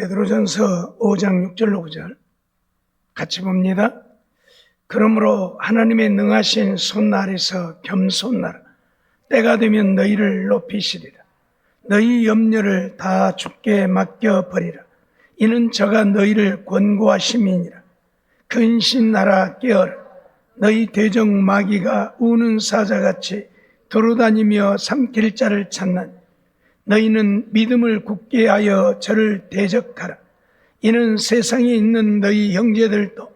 베드로전서 5장 6절로 9절 같이 봅니다. 그러므로 하나님의 능하신 손 아래서 겸손하라. 때가 되면 너희를 높이시리라. 너희 염려를 다 주께 맡겨버리라. 이는 저가 너희를 권고하심이니라. 근신하라 깨어라. 너희 대적 마귀가 우는 사자같이 돌아다니며 삼킬 자를 찾나니 너희는 믿음을 굳게 하여 저를 대적하라. 이는 세상에 있는 너희 형제들도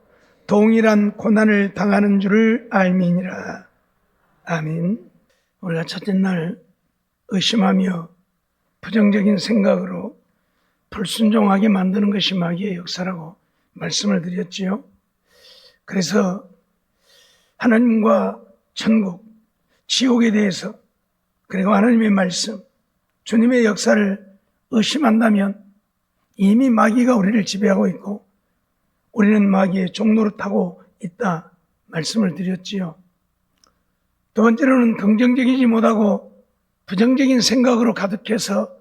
동일한 고난을 당하는 줄을 알미니라. 아멘. 우리가 첫째 날 의심하며 부정적인 생각으로 불순종하게 만드는 것이 마귀의 역사라고 말씀을 드렸지요. 그래서 하나님과 천국, 지옥에 대해서 그리고 하나님의 말씀, 주님의 역사를 의심한다면 이미 마귀가 우리를 지배하고 있고 우리는 마귀의 종노릇하고 있다 말씀을 드렸지요. 두 번째로는 긍정적이지 못하고 부정적인 생각으로 가득해서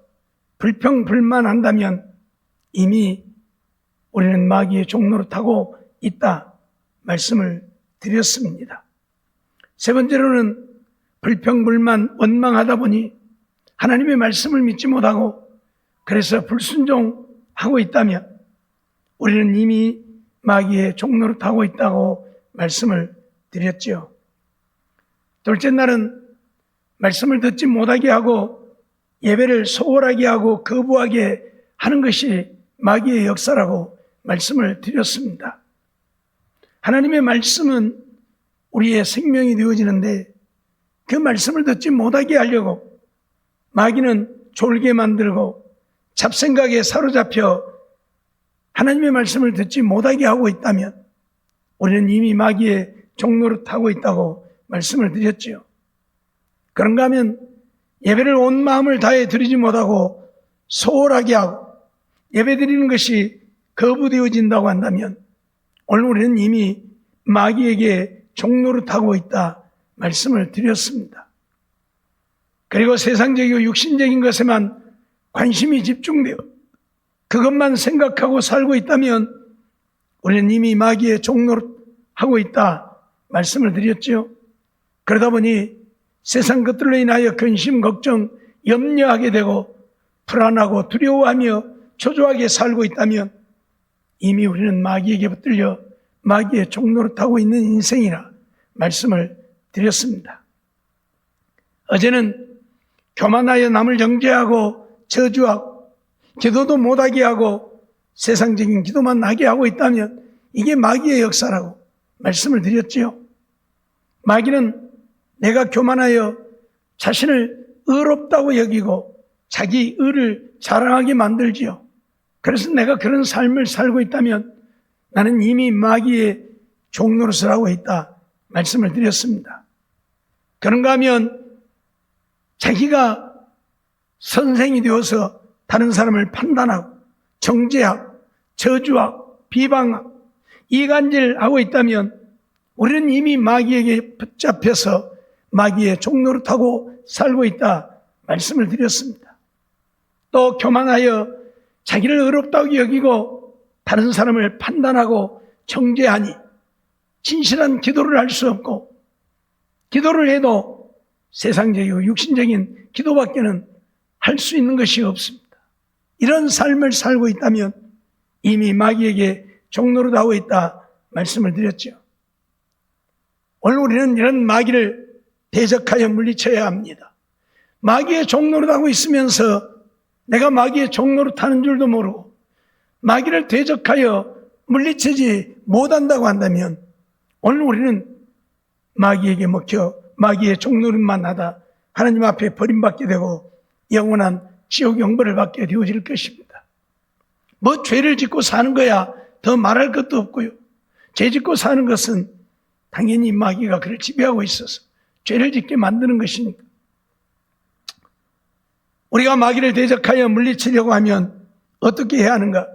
불평불만한다면 이미 우리는 마귀의 종노릇하고 있다 말씀을 드렸습니다. 세 번째로는 불평불만 원망하다 보니 하나님의 말씀을 믿지 못하고 그래서 불순종하고 있다면 우리는 이미 마귀의 종노릇하고 있다고 말씀을 드렸죠. 둘째 날은 말씀을 듣지 못하게 하고 예배를 소홀하게 하고 거부하게 하는 것이 마귀의 역사라고 말씀을 드렸습니다. 하나님의 말씀은 우리의 생명이 되어지는데 그 말씀을 듣지 못하게 하려고 마귀는 졸게 만들고 잡생각에 사로잡혀 하나님의 말씀을 듣지 못하게 하고 있다면 우리는 이미 마귀의 종노릇하고 있다고 말씀을 드렸지요. 그런가 하면 예배를 온 마음을 다해 드리지 못하고 소홀하게 하고 예배 드리는 것이 거부되어진다고 한다면 오늘 우리는 이미 마귀에게 종노릇하고 있다 말씀을 드렸습니다. 그리고 세상적이고 육신적인 것에만 관심이 집중되어 그것만 생각하고 살고 있다면 우리는 이미 마귀의 종노릇하고 있다 말씀을 드렸죠. 그러다 보니 세상 것들로 인하여 근심, 걱정, 염려하게 되고 불안하고 두려워하며 초조하게 살고 있다면 이미 우리는 마귀에게 붙들려 마귀의 종노릇하고 있는 인생이라 말씀을 드렸습니다. 어제는 교만하여 남을 정죄하고 저주하고 기도도 못하게 하고 세상적인 기도만 하게 하고 있다면 이게 마귀의 역사라고 말씀을 드렸지요. 마귀는 내가 교만하여 자신을 의롭다고 여기고 자기 의를 자랑하게 만들지요. 그래서 내가 그런 삶을 살고 있다면 나는 이미 마귀의 종노릇을 하고 있다 말씀을 드렸습니다. 그런가 하면 자기가 선생이 되어서 다른 사람을 판단하고 정죄하고 저주하고 비방하고 이간질하고 있다면 우리는 이미 마귀에게 붙잡혀서 마귀의 종노릇하고 살고 있다 말씀을 드렸습니다. 또 교만하여 자기를 의롭다고 여기고 다른 사람을 판단하고 정죄하니 진실한 기도를 할 수 없고 기도를 해도 세상적이고 육신적인 기도밖에는 할 수 있는 것이 없습니다. 이런 삶을 살고 있다면 이미 마귀에게 종노릇하고 있다 말씀을 드렸죠. 오늘 우리는 이런 마귀를 대적하여 물리쳐야 합니다. 마귀의 종노릇하고 있으면서 내가 마귀의 종노릇하는 줄도 모르고 마귀를 대적하여 물리치지 못한다고 한다면 오늘 우리는 마귀에게 먹혀 마귀의 종노릇만 하다 하나님 앞에 버림받게 되고 영원한 지옥 형벌을 받게 되어질 것입니다. 뭐 죄를 짓고 사는 거야 더 말할 것도 없고요. 죄 짓고 사는 것은 당연히 마귀가 그를 지배하고 있어서 죄를 짓게 만드는 것이니까. 우리가 마귀를 대적하여 물리치려고 하면 어떻게 해야 하는가?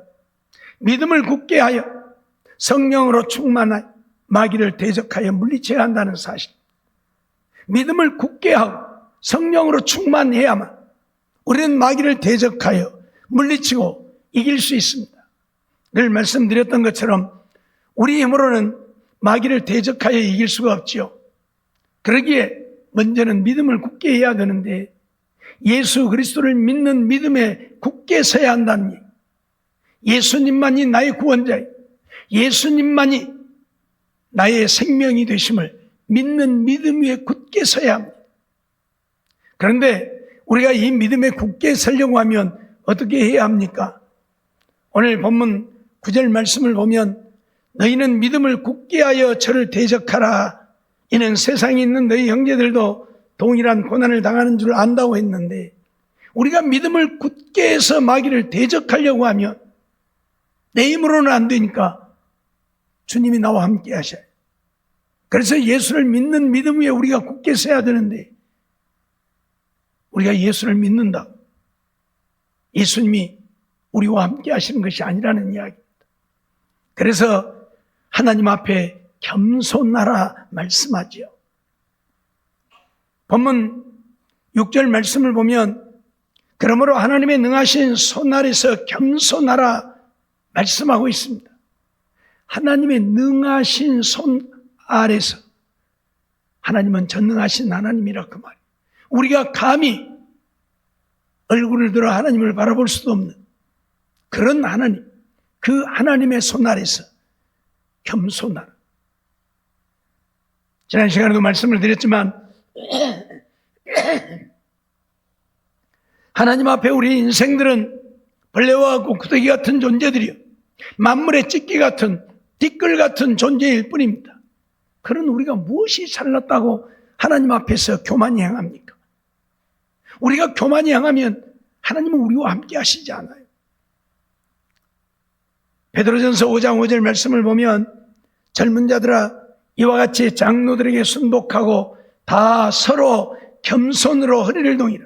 믿음을 굳게 하여 성령으로 충만하여 마귀를 대적하여 물리쳐야 한다는 사실. 믿음을 굳게 하고 성령으로 충만해야만 우리는 마귀를 대적하여 물리치고 이길 수 있습니다. 늘 말씀드렸던 것처럼 우리 힘으로는 마귀를 대적하여 이길 수가 없지요. 그러기에 먼저는 믿음을 굳게 해야 되는데 예수 그리스도를 믿는 믿음에 굳게 서야 한다는 얘기. 예수님만이 나의 구원자예요. 예수님만이 나의 생명이 되심을 믿는 믿음 위에 굳게 서야 합니다. 그런데 우리가 이 믿음에 굳게 서려고 하면 어떻게 해야 합니까? 오늘 본문 9절 말씀을 보면 너희는 믿음을 굳게 하여 저를 대적하라. 이는 세상에 있는 너희 형제들도 동일한 고난을 당하는 줄 안다고 했는데 우리가 믿음을 굳게 해서 마귀를 대적하려고 하면 내 힘으로는 안 되니까 주님이 나와 함께 하셔요. 그래서 예수를 믿는 믿음 위에 우리가 굳게 서야 되는데 우리가 예수를 믿는다. 예수님이 우리와 함께 하시는 것이 아니라는 이야기입니다. 그래서 하나님 앞에 겸손하라 말씀하지요. 본문 6절 말씀을 보면 그러므로 하나님의 능하신 손 아래서 겸손하라 말씀하고 있습니다. 하나님의 능하신 손 아래서, 하나님은 전능하신 하나님이라 그 말이에요. 우리가 감히 얼굴을 들어 하나님을 바라볼 수도 없는 그런 하나님, 그 하나님의 손 아래서 겸손하라. 지난 시간에도 말씀을 드렸지만 하나님 앞에 우리 인생들은 벌레와 꼬꾸대기 같은 존재들이요, 만물의 찢기 같은 티끌 같은 존재일 뿐입니다. 그런 우리가 무엇이 잘났다고 하나님 앞에서 교만히 행합니까? 우리가 교만히 행하면 하나님은 우리와 함께 하시지 않아요. 베드로전서 5장 5절 말씀을 보면 젊은 자들아 이와 같이 장로들에게 순복하고 다 서로 겸손으로 허리를 동이라.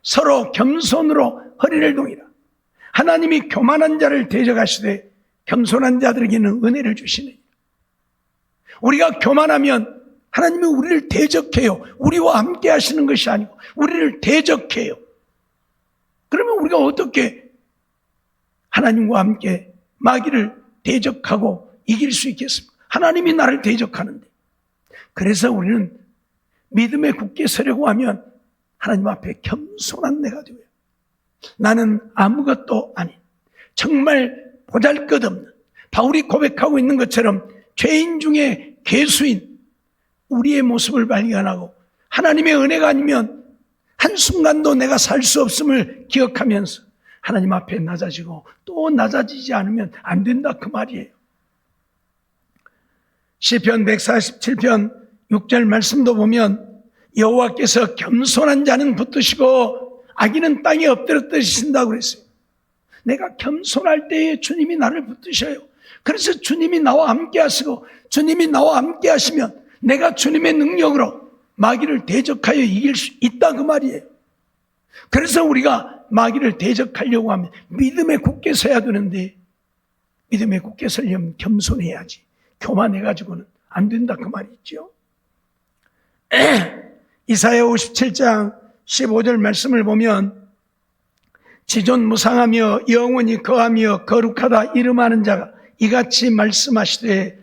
서로 겸손으로 허리를 동이라. 하나님이 교만한 자를 대적하시되 겸손한 자들에게는 은혜를 주시네. 우리가 교만하면 하나님이 우리를 대적해요. 우리와 함께 하시는 것이 아니고 우리를 대적해요. 그러면 우리가 어떻게 하나님과 함께 마귀를 대적하고 이길 수 있겠습니까? 하나님이 나를 대적하는데. 그래서 우리는 믿음에 굳게 서려고 하면 하나님 앞에 겸손한 내가 되어요. 나는 아무것도 아닌, 정말 보잘것없는, 바울이 고백하고 있는 것처럼 죄인 중에 괴수인 우리의 모습을 발견하고 하나님의 은혜가 아니면 한순간도 내가 살 수 없음을 기억하면서 하나님 앞에 낮아지고 또 낮아지지 않으면 안 된다 그 말이에요. 시편 147편 6절 말씀도 보면 여호와께서 겸손한 자는 붙드시고 악인은 땅에 엎드려 뜨신다고 그랬어요. 내가 겸손할 때에 주님이 나를 붙드셔요. 그래서 주님이 나와 함께 하시고 주님이 나와 함께 하시면 내가 주님의 능력으로 마귀를 대적하여 이길 수 있다 그 말이에요. 그래서 우리가 마귀를 대적하려고 하면 믿음에 굳게 서야 되는데 믿음에 굳게 서려면 겸손해야지. 교만해가지고는 안 된다 그 말이 있죠. 이사야 57장 15절 말씀을 보면 지존무상하며 영원히 거하며 거룩하다 이름하는 자가 이같이 말씀하시되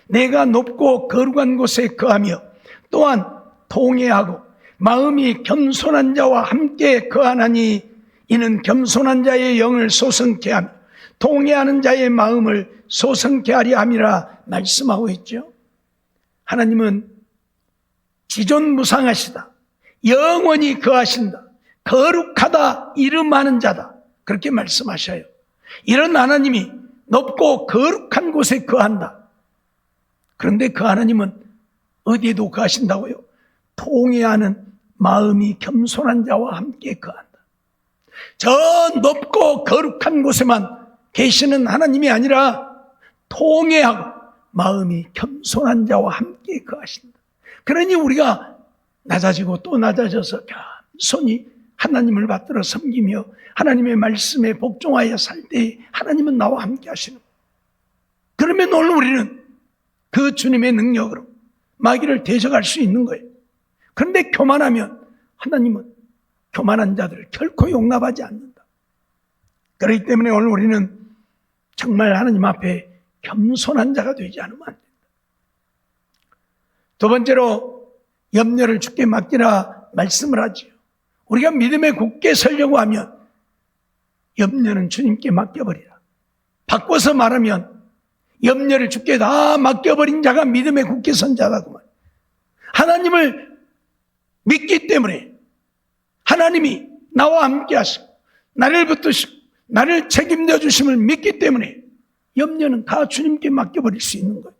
내가 높고 거룩한 곳에 거하며 또한 통회하고 마음이 겸손한 자와 함께 거하나니 이는 겸손한 자의 영을 소성케 하며 통회하는 자의 마음을 소성케 하리 함이라 말씀하고 있죠. 하나님은 지존무상하시다, 영원히 거하신다, 거룩하다 이름하는 자다 그렇게 말씀하셔요. 이런 하나님이 높고 거룩한 곳에 거한다. 그런데 그 하나님은 어디에도 거하신다고요? 통회하는 마음이 겸손한 자와 함께 거한다. 저 높고 거룩한 곳에만 계시는 하나님이 아니라 통회하고 마음이 겸손한 자와 함께 거하신다. 그러니 우리가 낮아지고 또 낮아져서 겸손히 하나님을 받들어 섬기며 하나님의 말씀에 복종하여 살 때 하나님은 나와 함께 하시는 거예요. 그러면 오늘 우리는 그 주님의 능력으로 마귀를 대적할 수 있는 거예요. 그런데 교만하면 하나님은 교만한 자들을 결코 용납하지 않는다. 그렇기 때문에 오늘 우리는 정말 하나님 앞에 겸손한 자가 되지 않으면 안 된다. 두 번째로 염려를 주께 맡기라 말씀을 하지요. 우리가 믿음에 굳게 서려고 하면 염려는 주님께 맡겨버리라. 바꿔서 말하면 염려를 주께 다 맡겨버린 자가 믿음에 굳게 선 자다 그 말. 하나님을 믿기 때문에 하나님이 나와 함께 하시고 나를 붙드시고 나를 책임져 주심을 믿기 때문에 염려는 다 주님께 맡겨버릴 수 있는 거예요.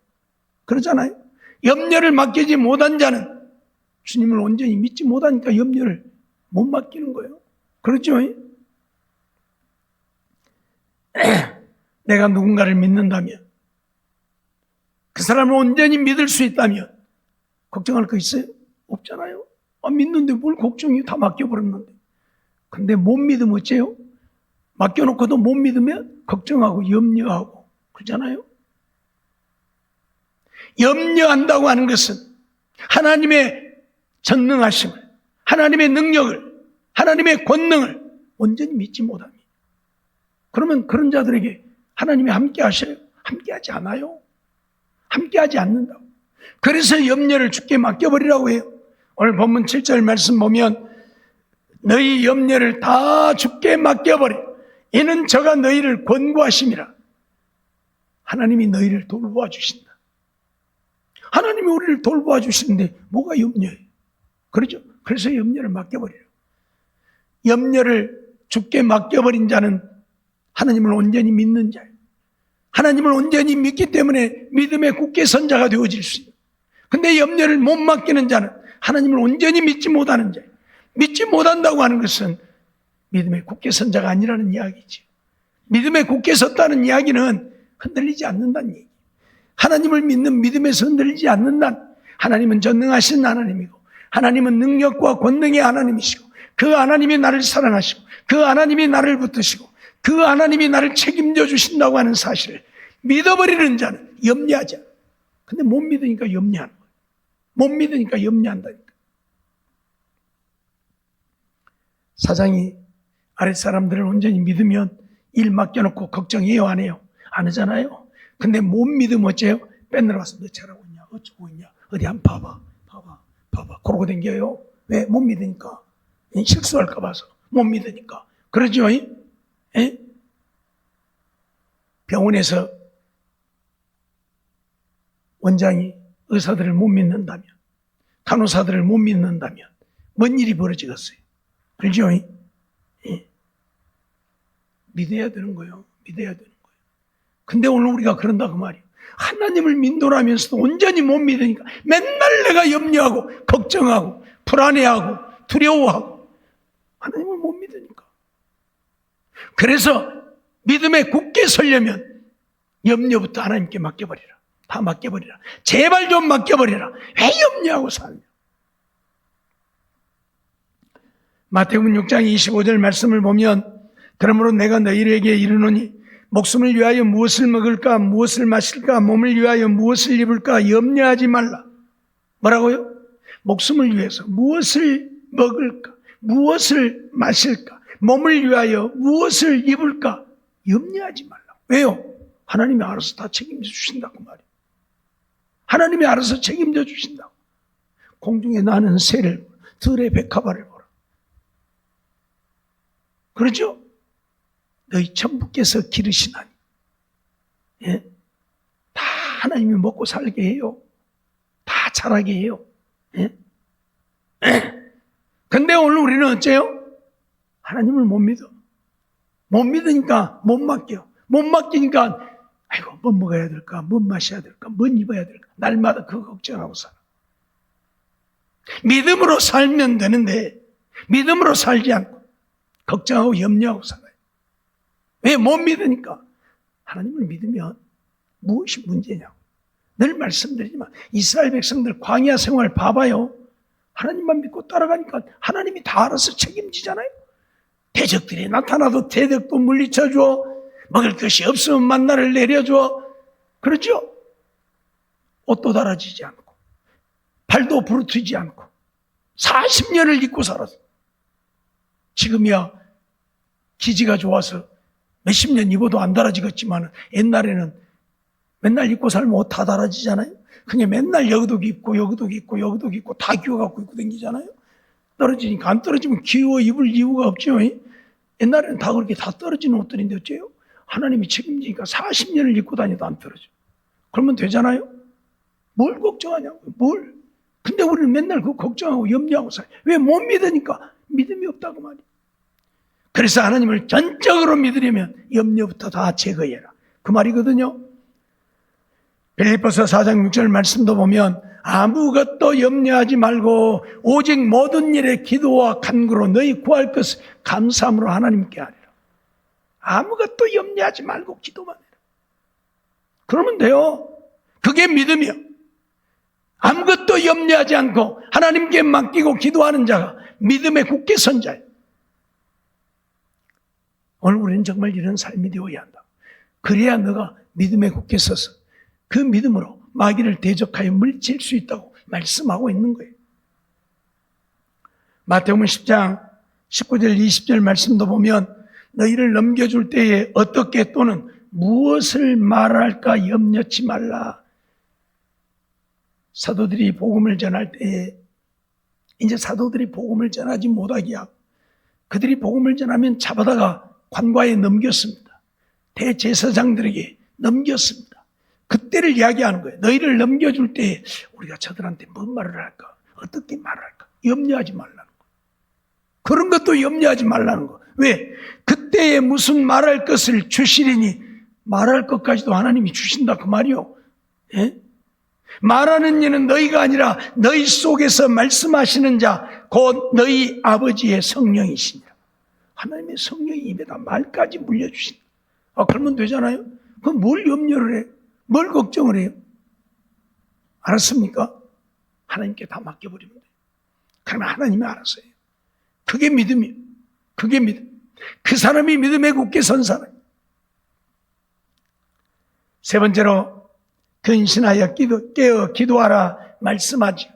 그러잖아요. 염려를 맡기지 못한 자는 주님을 온전히 믿지 못하니까 염려를 못 맡기는 거예요. 그렇죠? 내가 누군가를 믿는다면, 그 사람을 온전히 믿을 수 있다면 걱정할 거 있어요? 없잖아요. 믿는데 뭘 걱정이, 다 맡겨버렸는데. 근데 못 믿으면 어째요? 맡겨놓고도 못 믿으면 걱정하고 염려하고 그러잖아요. 염려한다고 하는 것은 하나님의 전능하심을, 하나님의 능력을, 하나님의 권능을 온전히 믿지 못합니다. 그러면 그런 자들에게 하나님이 함께 하셔요? 함께 하지 않아요. 함께 하지 않는다고. 그래서 염려를 주께 맡겨버리라고 해요. 오늘 본문 7절 말씀 보면 너희 염려를 다 주께 맡겨버려. 이는 저가 너희를 권고하심이라. 하나님이 너희를 돌보아 주신다. 하나님이 우리를 돌보아 주시는데 뭐가 염려예요? 그렇죠? 그래서 염려를 맡겨버려요. 염려를 주께 맡겨버린 자는 하나님을 온전히 믿는 자예요. 하나님을 온전히 믿기 때문에 믿음에 굳게 선 자가 되어질 수 있어요. 근데 염려를 못 맡기는 자는 하나님을 온전히 믿지 못하는 자예요. 믿지 못한다고 하는 것은 믿음에 굳게 선 자가 아니라는 이야기죠. 믿음에 굳게 섰다는 이야기는 흔들리지 않는다는 얘기. 하나님을 믿는 믿음에서 흔들리지 않는다는, 하나님은 전능하신 하나님이고 하나님은 능력과 권능의 하나님이시고 그 하나님이 나를 사랑하시고 그 하나님이 나를 붙드시고 그 하나님이 나를 책임져 주신다고 하는 사실을 믿어버리는 자는 염려하지 않아요. 근데 못 믿으니까 염려하는 거예요. 못 믿으니까 염려한다니까. 사장이 아랫사람들을 온전히 믿으면 일 맡겨놓고 걱정해요, 안 해요? 안 하잖아요. 근데 못 믿으면 어째요? 빼내려와서 너 잘하고 있냐? 어쩌고 있냐? 어디 한번 봐봐. 그러고 댕겨요. 왜? 못 믿으니까. 실수할까 봐서. 못 믿으니까. 그러죠? 병원에서 원장이 의사들을 못 믿는다면, 간호사들을 못 믿는다면 뭔 일이 벌어지겠어요? 그렇죠? 믿어야 되는 거예요. 믿어야 되는 거예요. 근데 오늘 우리가 그런다 그 말이에요. 하나님을 믿노라면서도 온전히 못 믿으니까 맨날 내가 염려하고 걱정하고 불안해하고 두려워하고 하나님을 못 믿으니까. 그래서 믿음에 굳게 서려면 염려부터 하나님께 맡겨버리라. 다 맡겨버리라. 제발 좀 맡겨버리라. 왜 염려하고 살냐? 마태복음 6장 25절 말씀을 보면 그러므로 내가 너희에게 이르노니 목숨을 위하여 무엇을 먹을까 무엇을 마실까 몸을 위하여 무엇을 입을까 염려하지 말라. 뭐라고요? 목숨을 위해서 무엇을 먹을까 무엇을 마실까 몸을 위하여 무엇을 입을까 염려하지 말라. 왜요? 하나님이 알아서 다 책임져 주신다고 말이에요. 하나님이 알아서 책임져 주신다고. 공중에 나는 새를 들의 백합화를 보라. 그렇죠? 너희 천부께서 기르시나니 다 하나님이 먹고 살게 해요. 다 자라게 해요. 근데 오늘 우리는 어째요? 하나님을 못 믿어. 못 믿으니까 못 맡겨. 못 맡기니까 아이고 뭐 먹어야 될까? 뭐 마셔야 될까? 뭐 입어야 될까? 날마다 그거 걱정하고 살아. 믿음으로 살면 되는데 믿음으로 살지 않고 걱정하고 염려하고 살아요. 왜? 못 믿으니까. 하나님을 믿으면 무엇이 문제냐고. 늘 말씀드리지만 이스라엘 백성들 광야 생활 봐봐요. 하나님만 믿고 따라가니까 하나님이 다 알아서 책임지잖아요. 대적들이 나타나도 대적도 물리쳐줘. 먹을 것이 없으면 만나를 내려줘. 그렇죠? 옷도 달아지지 않고 발도 부르트지 않고 40년을 잊고 살았어. 지금이야 기지가 좋아서 몇십 년 입어도 안 달아지겠지만 옛날에는 맨날 입고 살면 옷 다 달아지잖아요. 그냥 맨날 여기도 입고 여기도 입고 여기도 입고 다 끼워갖고 입고 다니잖아요. 떨어지니까 안 떨어지면 귀워 입을 이유가 없죠. 옛날에는 다 그렇게 다 떨어지는 옷들인데 어째요? 하나님이 책임지니까 40년을 입고 다녀도 안 떨어져. 그러면 되잖아요. 뭘 걱정하냐고. 뭘. 근데 우리는 맨날 그거 걱정하고 염려하고 살아요. 왜 못 믿으니까? 믿음이 없다고 말이에요. 그래서 하나님을 전적으로 믿으려면 염려부터 다 제거해라. 그 말이거든요. 빌립보서 4장 6절 말씀도 보면 아무것도 염려하지 말고 오직 모든 일에 기도와 간구로 너희 구할 것을 감사함으로 하나님께 하리라. 아무것도 염려하지 말고 기도만 해라. 그러면 돼요. 그게 믿음이요. 아무것도 염려하지 않고 하나님께 맡기고 기도하는 자가 믿음의 굳게 선 자예요. 오늘 우리는 정말 이런 삶이 되어야 한다. 그래야 너가 믿음에 굳게 서서 그 믿음으로 마귀를 대적하여 물리칠 수 있다고 말씀하고 있는 거예요. 마태복음 10장 19절 20절 말씀도 보면 너희를 넘겨줄 때에 어떻게 또는 무엇을 말할까 염려치 말라. 사도들이 복음을 전할 때에 이제 사도들이 복음을 전하지 못하게 하고 그들이 복음을 전하면 잡아다가 관과에 넘겼습니다. 대제사장들에게 넘겼습니다. 그때를 이야기하는 거예요. 너희를 넘겨줄 때 우리가 저들한테 뭔 말을 할까? 어떻게 말할까? 염려하지 말라는 거. 그런 것도 염려하지 말라는 거. 왜? 그때에 무슨 말할 것을 주시리니 말할 것까지도 하나님이 주신다 그 말이요. 예? 말하는 이는 너희가 아니라 너희 속에서 말씀하시는 자 곧 너희 아버지의 성령이시니라. 하나님의 성령이 입에다 말까지 물려주신다. 그러면 되잖아요. 그럼 뭘 염려를 해? 뭘 걱정을 해요? 알았습니까? 하나님께 다 맡겨버리면 돼요. 그러면 하나님이 알아서 해요. 그게 믿음이에요. 그게 믿음. 그 사람이 믿음에 굳게 선 사람. 세 번째로 근신하여 깨어 기도하라 말씀하죠.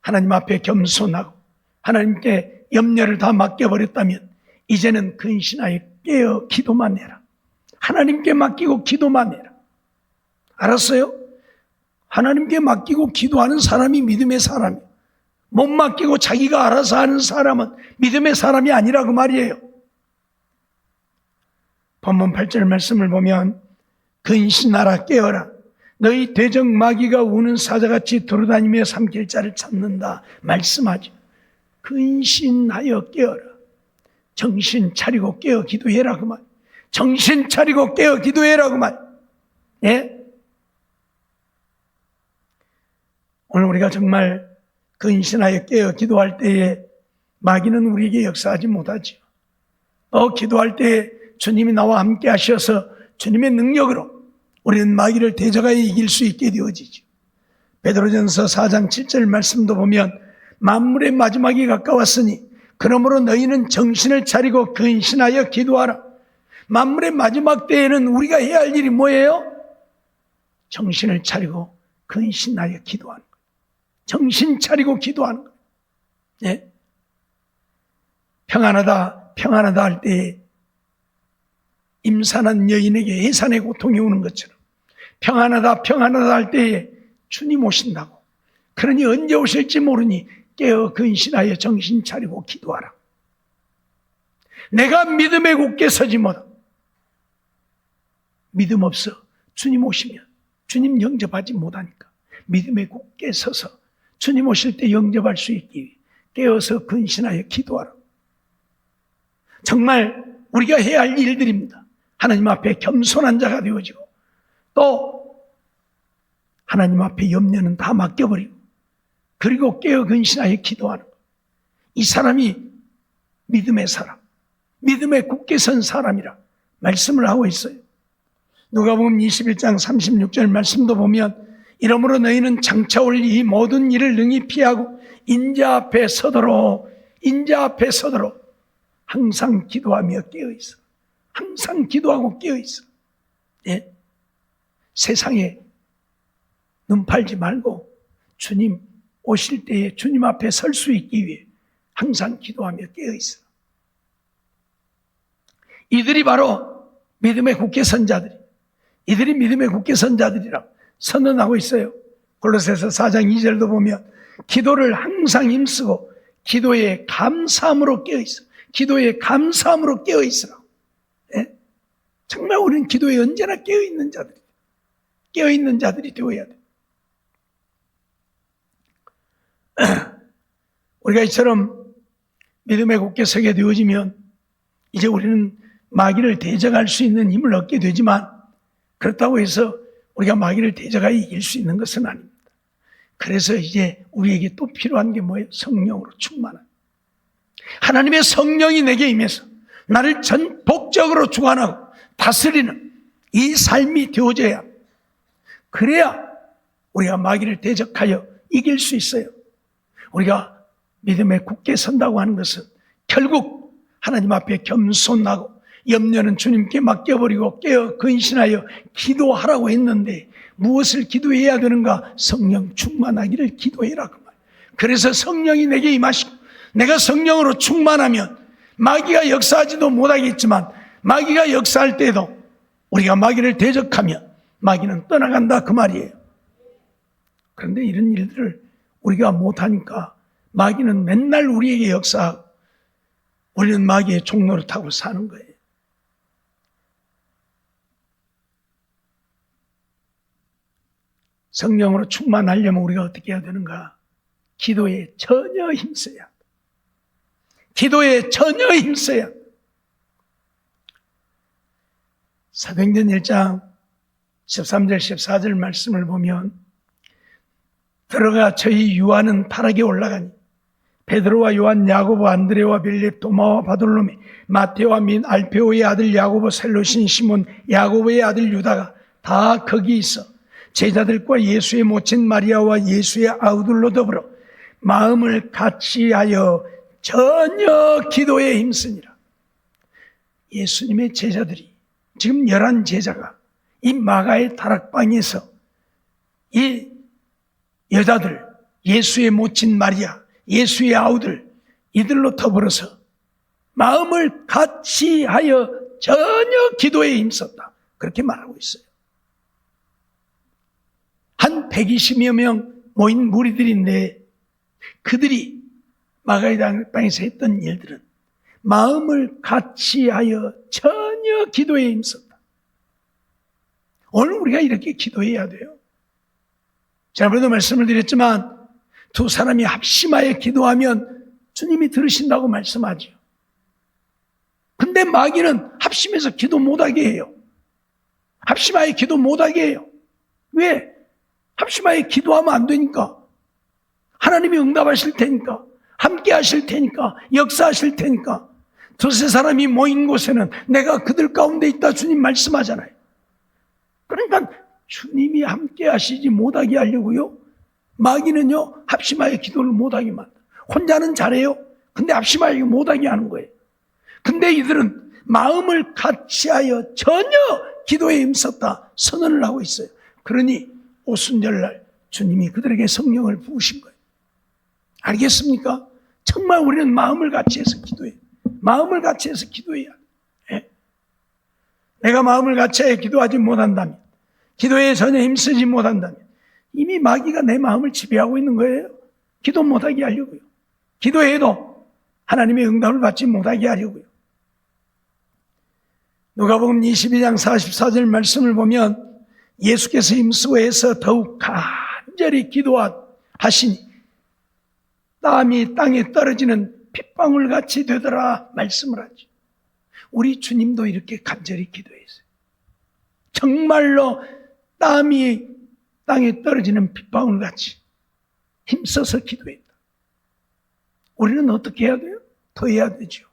하나님 앞에 겸손하고 하나님께 염려를 다 맡겨버렸다면 이제는 근신하여 깨어 기도만 해라. 하나님께 맡기고 기도만 해라. 알았어요? 하나님께 맡기고 기도하는 사람이 믿음의 사람이에요. 못 맡기고 자기가 알아서 하는 사람은 믿음의 사람이 아니라 그 말이에요. 본문 8절 말씀을 보면 근신하라 깨어라. 너희 대적 마귀가 우는 사자같이 돌아다니며 삼킬 자를 찾는다 말씀하죠. 근신하여 깨어라. 정신 차리고 깨어 기도해라 그 말. 정신 차리고 깨어 기도해라 그 말. 예? 오늘 우리가 정말 근신하여 깨어 기도할 때에 마귀는 우리에게 역사하지 못하지요. 기도할 때에 주님이 나와 함께 하셔서 주님의 능력으로 우리는 마귀를 대적하여 이길 수 있게 되어지죠. 베드로전서 4장 7절 말씀도 보면 만물의 마지막이 가까웠으니 그러므로 너희는 정신을 차리고 근신하여 기도하라. 만물의 마지막 때에는 우리가 해야 할 일이 뭐예요? 정신을 차리고 근신하여 기도하는 거예요. 정신 차리고 기도하는 거예요. 네? 평안하다 평안하다 할 때에 임산한 여인에게 해산의 고통이 오는 것처럼 평안하다 평안하다 할 때에 주님 오신다고. 그러니 언제 오실지 모르니 깨어 근신하여 정신 차리고 기도하라. 내가 믿음에 굳게 서지 못하. 믿음 없어 주님 오시면 주님 영접하지 못하니까 믿음에 굳게 서서 주님 오실 때 영접할 수 있기 위해 깨어서 근신하여 기도하라. 정말 우리가 해야 할 일들입니다. 하나님 앞에 겸손한 자가 되어지고 또 하나님 앞에 염려는 다 맡겨버리고 그리고 깨어 근신하여 기도하는 것. 이 사람이 믿음의 사람, 믿음에 굳게 선 사람이라 말씀을 하고 있어요. 누가복음 21장 36절 말씀도 보면 이러므로 너희는 장차 올 이 모든 일을 능히 피하고 인자 앞에 서도록 항상 기도하며 깨어있어. 항상 기도하고 깨어있어. 예? 세상에 눈 팔지 말고 주님 오실 때에 주님 앞에 설 수 있기 위해 항상 기도하며 깨어있어. 이들이 바로 믿음의 국회 선자들이, 이들이 믿음의 국회 선자들이라 선언하고 있어요. 골로새서 4장 2절도 보면 기도를 항상 힘쓰고 기도에 감사함으로 깨어있어. 기도에 감사함으로 깨어있으라. 예? 정말 우리는 기도에 언제나 깨어있는 자들이 되어야 돼. 우리가 이처럼 믿음의 굳게 서게 되어지면 이제 우리는 마귀를 대적할 수 있는 힘을 얻게 되지만, 그렇다고 해서 우리가 마귀를 대적하여 이길 수 있는 것은 아닙니다. 그래서 이제 우리에게 또 필요한 게 뭐예요? 성령으로 충만한, 하나님의 성령이 내게 임해서 나를 전폭적으로 주관하고 다스리는 이 삶이 되어져야 합니다. 그래야 우리가 마귀를 대적하여 이길 수 있어요. 우리가 믿음에 굳게 선다고 하는 것은 결국 하나님 앞에 겸손하고 염려는 주님께 맡겨버리고 깨어 근신하여 기도하라고 했는데 무엇을 기도해야 되는가? 성령 충만하기를 기도해라 그 말. 그래서 성령이 내게 임하시고 내가 성령으로 충만하면 마귀가 역사하지도 못하겠지만 마귀가 역사할 때에도 우리가 마귀를 대적하면 마귀는 떠나간다 그 말이에요. 그런데 이런 일들을 우리가 못하니까 마귀는 맨날 우리에게 역사하고 우리는 마귀의 종로를 타고 사는 거예요. 성령으로 충만하려면 우리가 어떻게 해야 되는가? 기도에 전혀 힘써야 합니다. 기도에 전혀 힘써야 합니다. 사도행전 1장 13절 14절 말씀을 보면 들어가 저희 유아는 타락에 올라가니 베드로와 요한, 야고보, 안드레와 빌립, 도마와 바돌로메, 마테오와 민, 알페오의 아들 야고보, 셀로신 시몬, 야고보의 아들 유다가 다 거기 있어 제자들과 예수의 모친 마리아와 예수의 아우들로 더불어 마음을 같이하여 전혀 기도에 힘쓰니라. 예수님의 제자들이 지금 11제자가 이 마가의 다락방에서 이 여자들, 예수의 모친 마리아, 예수의 아우들, 이들로 더불어서 마음을 같이하여 전혀 기도에 힘썼다. 그렇게 말하고 있어요. 한 120여 명 모인 무리들인데 그들이 마가의 다락방에서 했던 일들은 마음을 같이하여 전혀 기도에 힘썼다. 오늘 우리가 이렇게 기도해야 돼요. 지난번에도 말씀을 드렸지만 두 사람이 합심하여 기도하면 주님이 들으신다고 말씀하죠. 근데 마귀는 합심해서 기도 못하게 해요. 합심하여 기도 못하게 해요. 왜? 합심하여 기도하면 안 되니까. 하나님이 응답하실 테니까, 함께 하실 테니까, 역사하실 테니까. 두세 사람이 모인 곳에는 내가 그들 가운데 있다 주님 말씀하잖아요. 그러니까 주님이 함께 하시지 못하게 하려고요. 마귀는요, 합심하여 기도를 못하게 만들어요. 혼자는 잘해요. 근데 합심하여 못하게 하는 거예요. 근데 이들은 마음을 같이하여 전혀 기도에 힘썼다 선언을 하고 있어요. 그러니 오순절날 주님이 그들에게 성령을 부으신 거예요. 알겠습니까? 정말 우리는 마음을 같이해서 기도해요. 마음을 같이해서 기도해야 해. 내가 마음을 같이하여 기도하지 못한다면, 기도에 전혀 힘쓰지 못한다면 이미 마귀가 내 마음을 지배하고 있는 거예요. 기도 못하게 하려고요. 기도해도 하나님의 응답을 받지 못하게 하려고요. 누가복음 22장 44절 말씀을 보면 예수께서 힘쓰고 해서 더욱 간절히 기도하시니 땀이 땅에 떨어지는 핏방울같이 되더라 말씀을 하죠. 우리 주님도 이렇게 간절히 기도했어요. 정말로 땀이 땅에 떨어지는 핏방울같이 힘써서 기도했다. 우리는 어떻게 해야 돼요? 더 해야 되죠.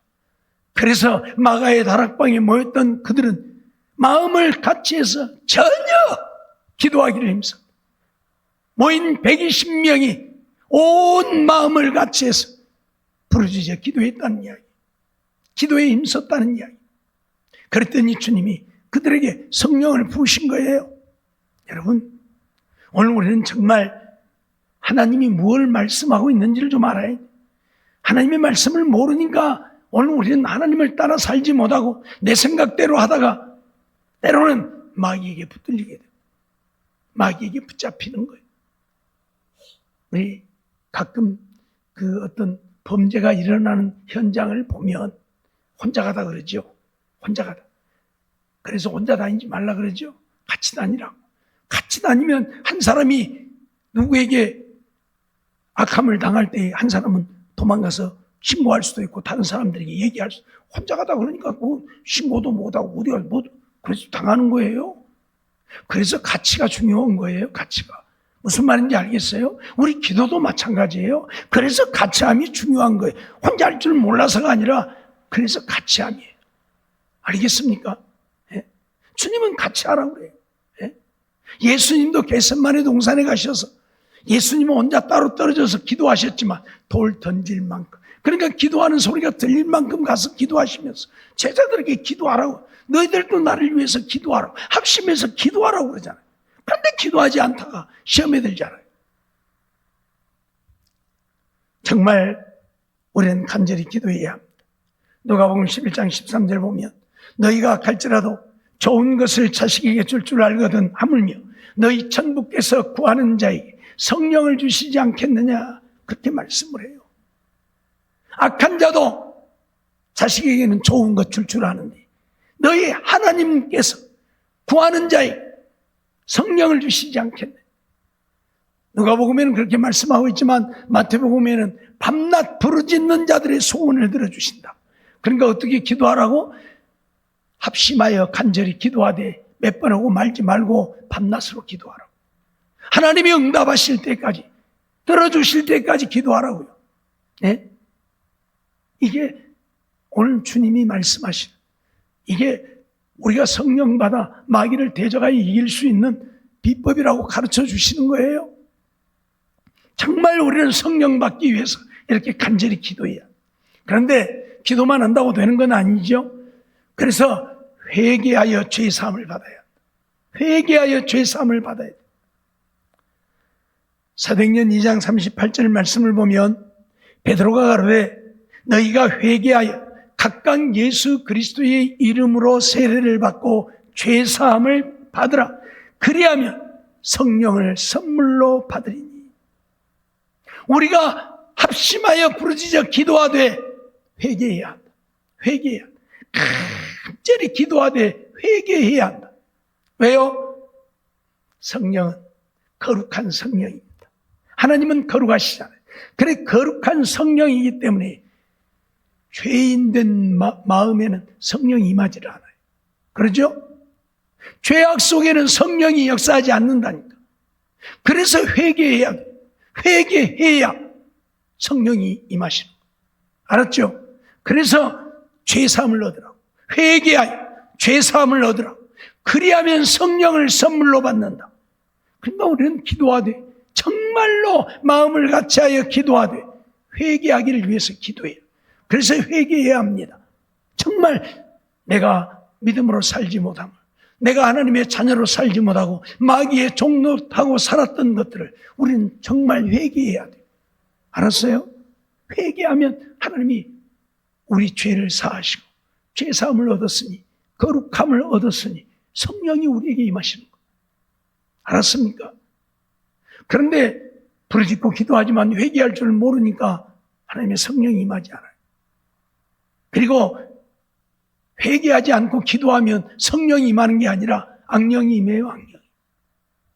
그래서 마가의 다락방에 모였던 그들은 마음을 같이해서 전혀 기도하기를 힘썼다. 모인 120명이 온 마음을 같이해서 부르짖어 기도했다는 이야기, 기도에 힘썼다는 이야기. 그랬더니 주님이 그들에게 성령을 부으신 거예요. 여러분, 오늘 우리는 정말 하나님이 무엇을 말씀하고 있는지를 좀 알아야 돼요. 하나님의 말씀을 모르니까 오늘 우리는 하나님을 따라 살지 못하고 내 생각대로 하다가 때로는 마귀에게 붙들리게 돼요. 마귀에게 붙잡히는 거예요. 우리 가끔 그 어떤 범죄가 일어나는 현장을 보면 혼자 가다 그러죠. 혼자 가다. 그래서 혼자 다니지 말라 그러죠. 같이 다니라고. 같이 다니면 한 사람이 누구에게 악함을 당할 때 한 사람은 도망가서 신고할 수도 있고 다른 사람들에게 얘기할 수. 혼자 가다 그러니까 뭐 신고도 못하고 어디가 뭐 그래서 당하는 거예요. 그래서 가치가 중요한 거예요. 가치가. 무슨 말인지 알겠어요? 우리 기도도 마찬가지예요. 그래서 가치함이 중요한 거예요. 혼자 할 줄 몰라서가 아니라 그래서 가치함이에요. 알겠습니까? 예? 주님은 같이 하라고 그래요. 예? 예수님도 겟세마네 동산에 가셔서 예수님은 혼자 따로 떨어져서 기도하셨지만 돌 던질 만큼, 그러니까 기도하는 소리가 들릴 만큼 가서 기도하시면서 제자들에게 기도하라고, 너희들도 나를 위해서 기도하라고, 합심해서 기도하라고 그러잖아요. 그런데 기도하지 않다가 시험에 들잖아요. 정말 우리는 간절히 기도해야 합니다. 누가복음 11장 13절 보면 너희가 갈지라도 좋은 것을 자식에게 줄 줄 알거든 하물며 너희 천부께서 구하는 자에게 성령을 주시지 않겠느냐, 그렇게 말씀을 해요. 악한 자도 자식에게는 좋은 것 줄 줄 아는데 너희 하나님께서 구하는 자에게 성령을 주시지 않겠네. 누가복음에는 그렇게 말씀하고 있지만 마태복음에는 밤낮 부르짖는 자들의 소원을 들어주신다. 그러니까 어떻게 기도하라고? 합심하여 간절히 기도하되 몇 번 하고 말지 말고 밤낮으로 기도하라고. 하나님이 응답하실 때까지, 들어주실 때까지 기도하라고요. 네? 이게 오늘 주님이 말씀하신, 이게 우리가 성령 받아 마귀를 대적하여 이길 수 있는 비법이라고 가르쳐 주시는 거예요. 정말 우리는 성령 받기 위해서 이렇게 간절히 기도해야. 그런데 기도만 한다고 되는 건 아니죠. 그래서 회개하여 죄사함을 받아야 한다. 회개하여 죄사함을 받아야 돼. 사도행전 2장 38절 말씀을 보면 베드로가 가로되 너희가 회개하여 각각 예수 그리스도의 이름으로 세례를 받고 죄사함을 받으라. 그리하면 성령을 선물로 받으리니. 우리가 합심하여 부르짖어 기도하되 회개해야 한다. 회개해야 한다. 간절히 기도하되 회개해야 한다. 왜요? 성령은 거룩한 성령입니다. 하나님은 거룩하시잖아요. 그래 거룩한 성령이기 때문에 죄인된 마음에는 성령이 임하지를 않아요. 그러죠? 죄악 속에는 성령이 역사하지 않는다니까. 그래서 회개해야 돼요. 회개해야 성령이 임하시는 거예요. 알았죠? 그래서 죄사함을 얻으라고. 회개하여 죄사함을 얻으라고. 그리하면 성령을 선물로 받는다. 그러니까 우리는 기도하되 정말로 마음을 같이하여 기도하되 회개하기를 위해서 기도해요. 그래서 회개해야 합니다. 정말 내가 믿음으로 살지 못함을, 내가 하나님의 자녀로 살지 못하고 마귀의 종노릇하고 살았던 것들을 우리는 정말 회개해야 돼요. 알았어요? 회개하면 하나님이 우리 죄를 사하시고 죄사함을 얻었으니 거룩함을 얻었으니 성령이 우리에게 임하시는 거예요. 알았습니까? 그런데 부르짖고 기도하지만 회개할 줄 모르니까 하나님의 성령이 임하지 않아요. 그리고 회개하지 않고 기도하면 성령이 임하는 게 아니라 악령이 임해요. 악령이.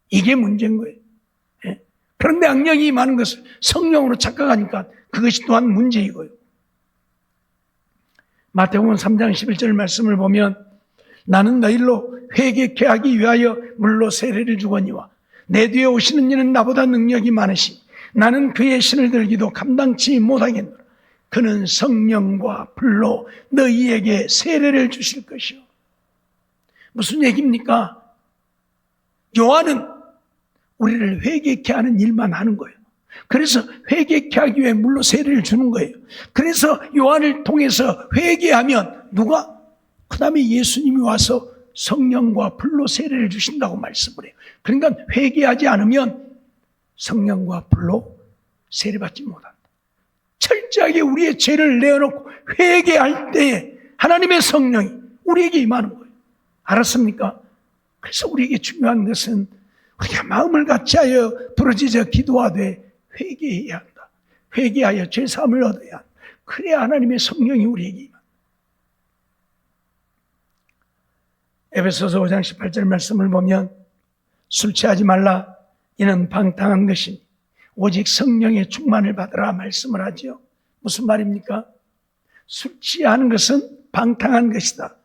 이게 문제인 거예요. 예? 그런데 악령이 임하는 것을 성령으로 착각하니까 그것이 또한 문제이고요. 마태복음 3장 11절 말씀을 보면 나는 너희로 회개케 하기 위하여 물로 세례를 주거니와 내 뒤에 오시는 이는 나보다 능력이 많으시니 나는 그의 신을 들기도 감당치 못하겠노라. 그는 성령과 불로 너희에게 세례를 주실 것이요. 무슨 얘기입니까? 요한은 우리를 회개케 하는 일만 하는 거예요. 그래서 회개케 하기 위해 물로 세례를 주는 거예요. 그래서 요한을 통해서 회개하면 누가? 그 다음에 예수님이 와서 성령과 불로 세례를 주신다고 말씀을 해요. 그러니까 회개하지 않으면 성령과 불로 세례받지 못한다. 철저하게 우리의 죄를 내어놓고 회개할 때에 하나님의 성령이 우리에게 임하는 거예요. 알았습니까? 그래서 우리에게 중요한 것은 우리가 마음을 같이하여 부르짖어 기도하되 회개해야 한다. 회개하여 죄사함을 얻어야 한다. 그래야 하나님의 성령이 우리에게 임한다. 에베소서 5장 18절 말씀을 보면 술 취하지 말라 이는 방탕한 것이니 오직 성령의 충만을 받으라 말씀을 하지요. 무슨 말입니까? 술 취하는 것은 방탕한 것이다.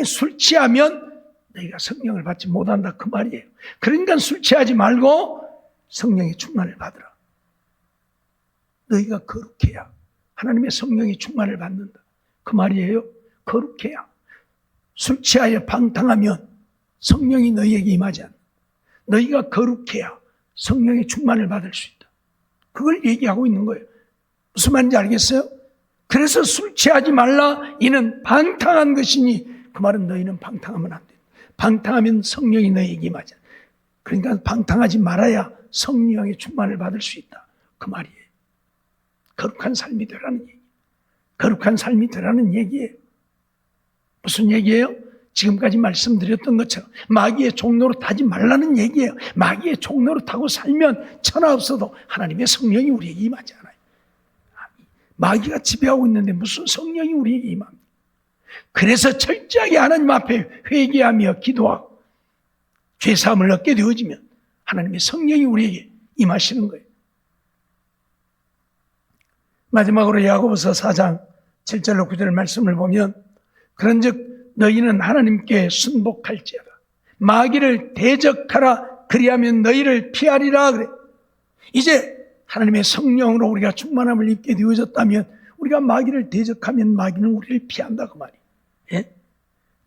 술 취하면 너희가 성령을 받지 못한다 그 말이에요. 그러니까 술 취하지 말고 성령의 충만을 받으라. 너희가 거룩해야 하나님의 성령의 충만을 받는다 그 말이에요. 거룩해야. 술 취하여 방탕하면 성령이 너희에게 임하지 않는다. 너희가 거룩해야 성령의 충만을 받을 수 있다. 그걸 얘기하고 있는 거예요. 무슨 말인지 알겠어요? 그래서 술 취하지 말라 이는 방탕한 것이니 그 말은 너희는 방탕하면 안 돼. 방탕하면 성령이 너희에게 임하지 않는다. 그러니까 방탕하지 말아야 성령의 충만을 받을 수 있다. 그 말이에요. 거룩한 삶이 되라는 얘기. 거룩한 삶이 되라는 얘기예요. 무슨 얘기예요? 지금까지 말씀드렸던 것처럼 마귀의 종로로 타지 말라는 얘기예요. 마귀의 종로로 타고 살면 천하 없어도 하나님의 성령이 우리에게 임하지 않아요. 마귀가 지배하고 있는데 무슨 성령이 우리에게 임합니까? 그래서 철저하게 하나님 앞에 회개하며 기도하고 죄사함을 얻게 되어지면 하나님의 성령이 우리에게 임하시는 거예요. 마지막으로 야고보서 4장 7절로 9절 말씀을 보면 그런즉 너희는 하나님께 순복할지어다. 마귀를 대적하라. 그리하면 너희를 피하리라. 그래. 이제 하나님의 성령으로 우리가 충만함을 입게 되어졌다면 우리가 마귀를 대적하면 마귀는 우리를 피한다 그 말이에요. 예?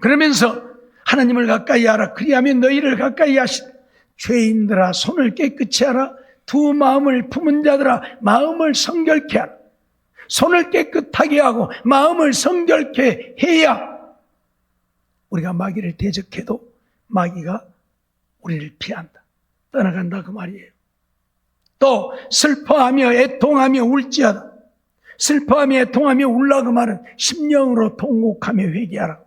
그러면서 하나님을 가까이 하라. 그리하면 너희를 가까이 하시라. 죄인들아 손을 깨끗이 하라. 두 마음을 품은 자들아 마음을 성결케 하라. 손을 깨끗하게 하고 마음을 성결케 해야 우리가 마귀를 대적해도 마귀가 우리를 피한다. 떠나간다 그 말이에요. 또 슬퍼하며 애통하며 울지어다. 슬퍼하며 애통하며 울라 그 말은 심령으로 통곡하며 회개하라.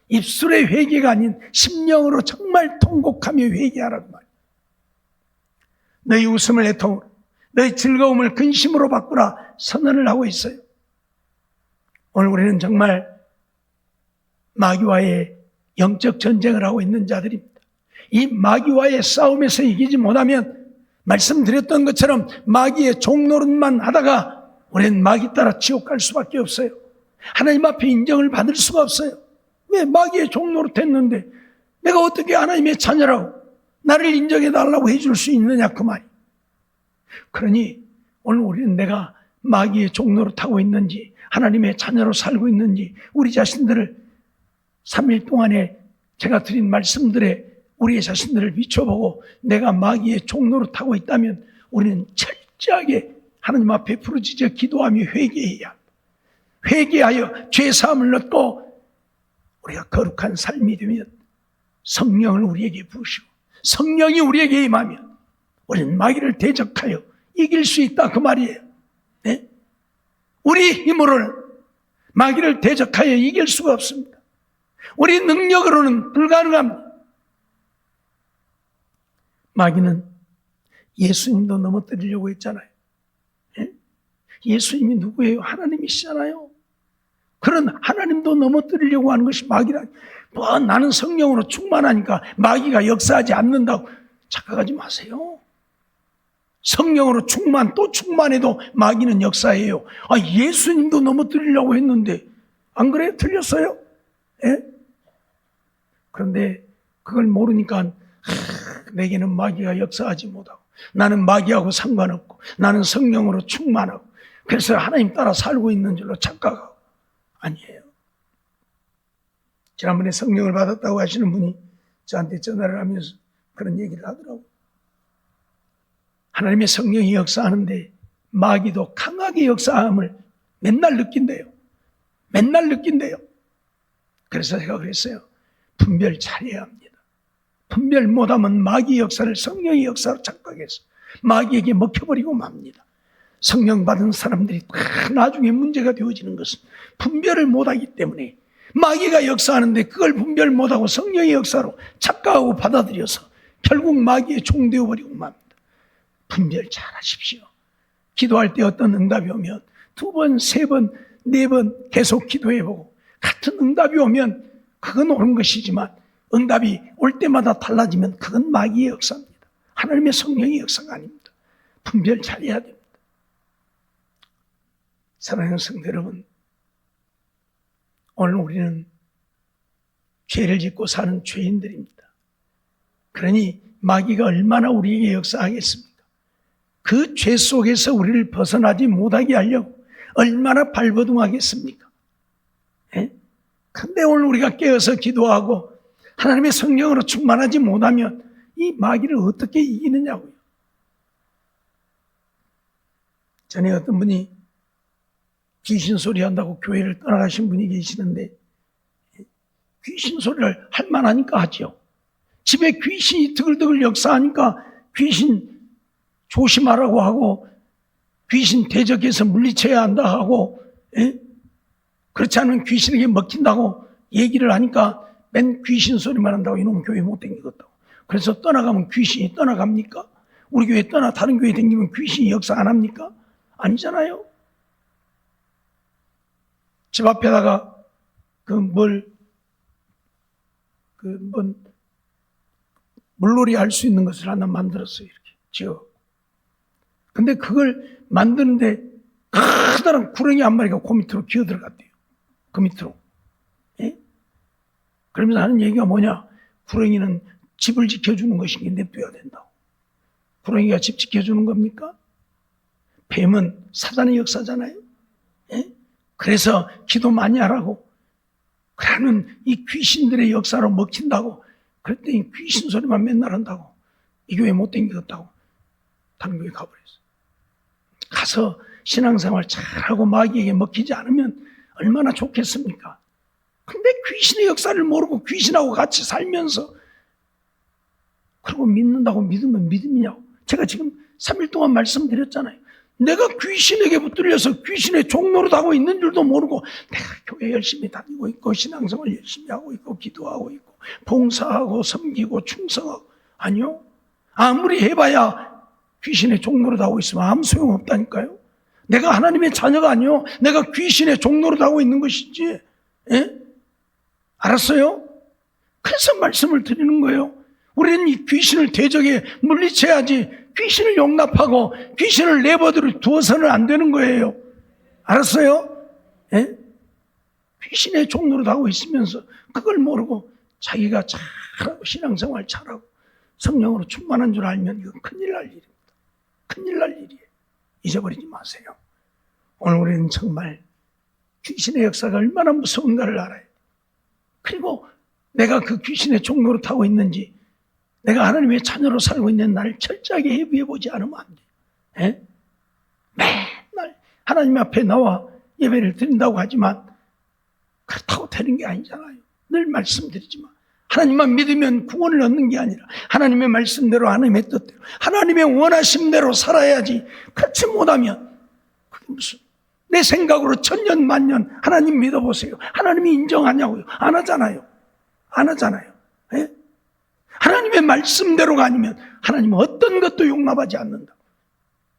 입술의 회개가 아닌 심령으로 정말 통곡하며 회개하라 그 말이에요. 너희 웃음을 애통으로 너희 즐거움을 근심으로 바꾸라 선언을 하고 있어요. 오늘 우리는 정말 마귀와의 영적 전쟁을 하고 있는 자들입니다. 이 마귀와의 싸움에서 이기지 못하면 말씀드렸던 것처럼 마귀의 종노릇만 하다가 우리는 마귀 따라 지옥 갈 수밖에 없어요. 하나님 앞에 인정을 받을 수가 없어요. 왜 마귀의 종노릇 했는데 내가 어떻게 하나님의 자녀라고 나를 인정해 달라고 해줄 수 있느냐 그 말이. 그러니 오늘 우리는 내가 마귀의 종노릇 하고 있는지 하나님의 자녀로 살고 있는지 우리 자신들을 3일 동안에 제가 드린 말씀들에 우리의 자신들을 비춰보고 내가 마귀의 종노릇 하고 있다면 우리는 철저하게 하나님 앞에 부르짖어 기도하며 회개해야 합니다. 회개하여 죄사함을 얻고 우리가 거룩한 삶이 되면 성령을 우리에게 부으시고 성령이 우리에게 임하면 우리는 마귀를 대적하여 이길 수 있다 그 말이에요. 네? 우리 힘으로는 마귀를 대적하여 이길 수가 없습니다. 우리 능력으로는 불가능합니다. 마귀는 예수님도 넘어뜨리려고 했잖아요. 예? 예수님이 누구예요? 하나님이시잖아요. 그런 하나님도 넘어뜨리려고 하는 것이 마귀라. 뭐 나는 성령으로 충만하니까 마귀가 역사하지 않는다고 착각하지 마세요. 성령으로 충만 또 충만해도 마귀는 역사해요. 예수님도 넘어뜨리려고 했는데 안 그래요? 틀렸어요? 예? 그런데 그걸 모르니까 내게는 마귀가 역사하지 못하고 나는 마귀하고 상관없고 나는 성령으로 충만하고 그래서 하나님 따라 살고 있는 줄로 착각하고 아니에요. 지난번에 성령을 받았다고 하시는 분이 저한테 전화를 하면서 그런 얘기를 하더라고요. 하나님의 성령이 역사하는데 마귀도 강하게 역사함을 맨날 느낀대요. 맨날 느낀대요. 그래서 제가 그랬어요. 분별 잘해야 합니다. 분별 못하면 마귀 역사를 성령의 역사로 착각해서 마귀에게 먹혀버리고 맙니다. 성령 받은 사람들이 다 나중에 문제가 되어지는 것은 분별을 못하기 때문에, 마귀가 역사하는데 그걸 분별 못하고 성령의 역사로 착각하고 받아들여서 결국 마귀의 종 되어버리고 맙니다. 분별 잘 하십시오. 기도할 때 어떤 응답이 오면 2번, 3번, 4번 계속 기도해보고, 같은 응답이 오면 그건 옳은 것이지만 응답이 올 때마다 달라지면 그건 마귀의 역사입니다. 하나님의 성령의 역사가 아닙니다. 분별 잘해야 됩니다. 사랑하는 성도 여러분, 오늘 우리는 죄를 짓고 사는 죄인들입니다. 그러니 마귀가 얼마나 우리에게 역사하겠습니까? 그 죄 속에서 우리를 벗어나지 못하게 하려고 얼마나 발버둥하겠습니까? 근데 오늘 우리가 깨어서 기도하고 하나님의 성령으로 충만하지 못하면 이 마귀를 어떻게 이기느냐고요. 전에 어떤 분이 귀신 소리 한다고 교회를 떠나가신 분이 계시는데, 귀신 소리를 할 만하니까 하죠. 집에 귀신이 드글드글 역사하니까 귀신 조심하라고 하고, 귀신 대적해서 물리쳐야 한다 하고, 그렇지 않으면 귀신에게 먹힌다고 얘기를 하니까 맨 귀신 소리만 한다고 이놈 교회 못 다니겠다고. 그래서 떠나가면 귀신이 떠나갑니까? 우리 교회 떠나 다른 교회 다니면 귀신이 역사 안 합니까? 아니잖아요. 집 앞에다가 물놀이 할 수 있는 것을 하나 만들었어요. 이렇게 지어. 근데 그걸 만드는데 커다란 구렁이 한 마리가 그 밑으로 기어 들어갔대요. 그 밑으로. 예? 그러면서 하는 얘기가 뭐냐? 구렁이는 집을 지켜주는 것이니 냅둬야 된다고. 구렁이가 집 지켜주는 겁니까? 뱀은 사단의 역사잖아요. 예? 그래서 기도 많이 하라고. 그러면 이 귀신들의 역사로 먹힌다고. 그랬더니 귀신 소리만 맨날 한다고. 이 교회 못 다니겠다고 다른 교회 가버렸어요. 가서 신앙생활 잘하고 마귀에게 먹히지 않으면 얼마나 좋겠습니까? 근데 귀신의 역사를 모르고 귀신하고 같이 살면서 그리고 믿는다고 믿으면 믿음이냐고. 제가 지금 3일 동안 말씀드렸잖아요. 내가 귀신에게 붙들려서 귀신의 종로로 하고 있는 줄도 모르고 내가 교회 열심히 다니고 있고 신앙생활 열심히 하고 있고 기도하고 있고 봉사하고 섬기고 충성하고. 아니요. 아무리 해봐야 귀신의 종로로 하고 있으면 아무 소용없다니까요. 내가 하나님의 자녀가 아니요. 내가 귀신의 종로로 하고 있는 것이지. 예? 알았어요? 그래서 말씀을 드리는 거예요. 우리는 이 귀신을 대적에 물리쳐야지 귀신을 용납하고 귀신을 내버려 두어서는 안 되는 거예요. 알았어요? 예? 귀신의 종로로 하고 있으면서 그걸 모르고 자기가 잘하고 신앙생활 잘하고 성령으로 충만한 줄 알면 이건 큰일 날 일입니다. 큰일 날 일이에요. 잊어버리지 마세요. 오늘 우리는 정말 귀신의 역사가 얼마나 무서운가를 알아요. 그리고 내가 그 귀신의 종로로 타고 있는지, 내가 하나님의 자녀로 살고 있는 나를 철저하게 해부해 보지 않으면 안 돼요. 예? 맨날 하나님 앞에 나와 예배를 드린다고 하지만 그렇다고 되는 게 아니잖아요. 늘 말씀드리지만 하나님만 믿으면 구원을 얻는 게 아니라 하나님의 말씀대로 하나님의 뜻대로 하나님의 원하심대로 살아야지. 그렇지 못하면 그게 무슨 내 생각으로 천년 만년 하나님 믿어보세요. 하나님이 인정하냐고요? 안 하잖아요. 안 하잖아요. 예? 하나님의 말씀대로가 아니면 하나님은 어떤 것도 용납하지 않는다.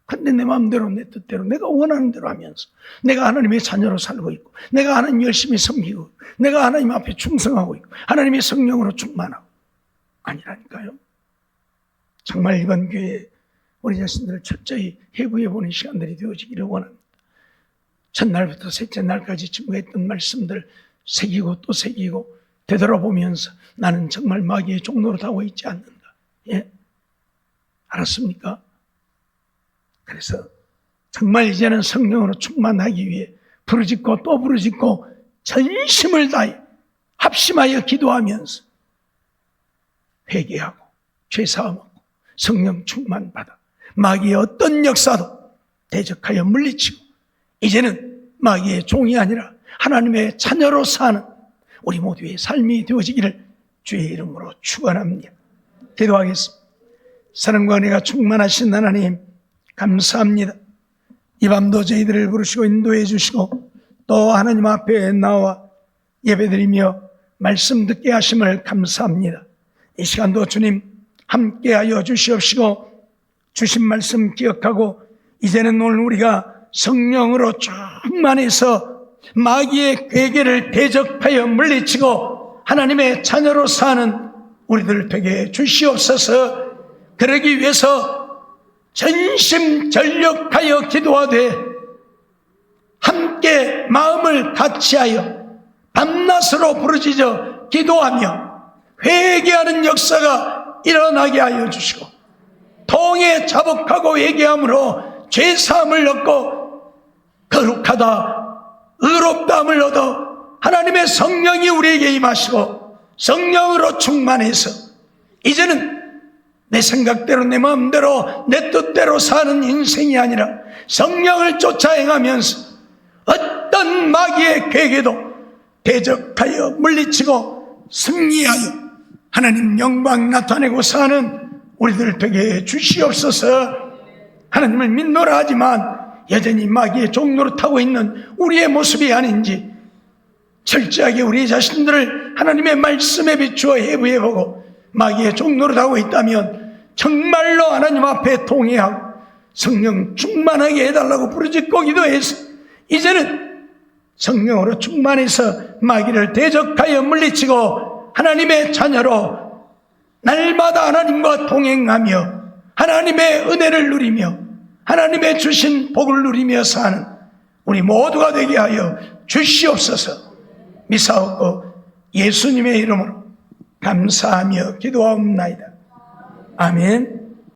근데 내 마음대로 내 뜻대로 내가 원하는 대로 하면서 내가 하나님의 자녀로 살고 있고 내가 하나님 열심히 섬기고 내가 하나님 앞에 충성하고 있고 하나님의 성령으로 충만하고 아니라니까요. 정말 이번 교회에 우리 자신들을 철저히 해부해보는 시간들이 되어지기를 원합니다. 첫날부터 셋째 날까지 증거했던 말씀들 새기고 또 새기고 되돌아보면서 나는 정말 마귀의 종로로 타고 있지 않는가. 예? 알았습니까? 그래서 정말 이제는 성령으로 충만하기 위해 부르짖고 또 부르짖고 전심을 다해 합심하여 기도하면서 회개하고 죄사함하고 성령 충만받아 마귀의 어떤 역사도 대적하여 물리치고 이제는 마귀의 종이 아니라 하나님의 자녀로 사는 우리 모두의 삶이 되어지기를 주의 이름으로 축원합니다. 기도하겠습니다. 사랑과 은혜가 충만하신 하나님 감사합니다. 이 밤도 저희들을 부르시고 인도해 주시고 또 하나님 앞에 나와 예배드리며 말씀 듣게 하심을 감사합니다. 이 시간도 주님 함께하여 주시옵시고 주신 말씀 기억하고 이제는 오늘 우리가 성령으로 충만해서 마귀의 괴계를 대적하여 물리치고 하나님의 자녀로 사는 우리들 되게 주시옵소서. 그러기 위해서 전심전력하여 기도하되 함께 마음을 같이하여 밤낮으로 부르짖어 기도하며 회개하는 역사가 일어나게 하여 주시고 통에 자복하고 회개함으로 죄사함을 얻고 거룩하다 의롭다함을 얻어 하나님의 성령이 우리에게 임하시고 성령으로 충만해서 이제는 내 생각대로 내 마음대로 내 뜻대로 사는 인생이 아니라 성령을 쫓아 행하면서 어떤 마귀의 괴계도 대적하여 물리치고 승리하여 하나님 영광 나타내고 사는 우리들 되게 주시옵소서. 하나님을 믿노라 하지만 여전히 마귀의 종노릇하고 있는 우리의 모습이 아닌지 철저하게 우리 자신들을 하나님의 말씀에 비추어 해부해보고 마귀의 종노릇하고 있다면 정말로 하나님 앞에 통회하고 성령 충만하게 해달라고 부르짖고 기도해서 이제는 성령으로 충만해서 마귀를 대적하여 물리치고 하나님의 자녀로 날마다 하나님과 동행하며 하나님의 은혜를 누리며 하나님의 주신 복을 누리며 사는 우리 모두가 되게 하여 주시옵소서. 미사옵고 예수님의 이름으로 감사하며 기도하옵나이다. 아멘.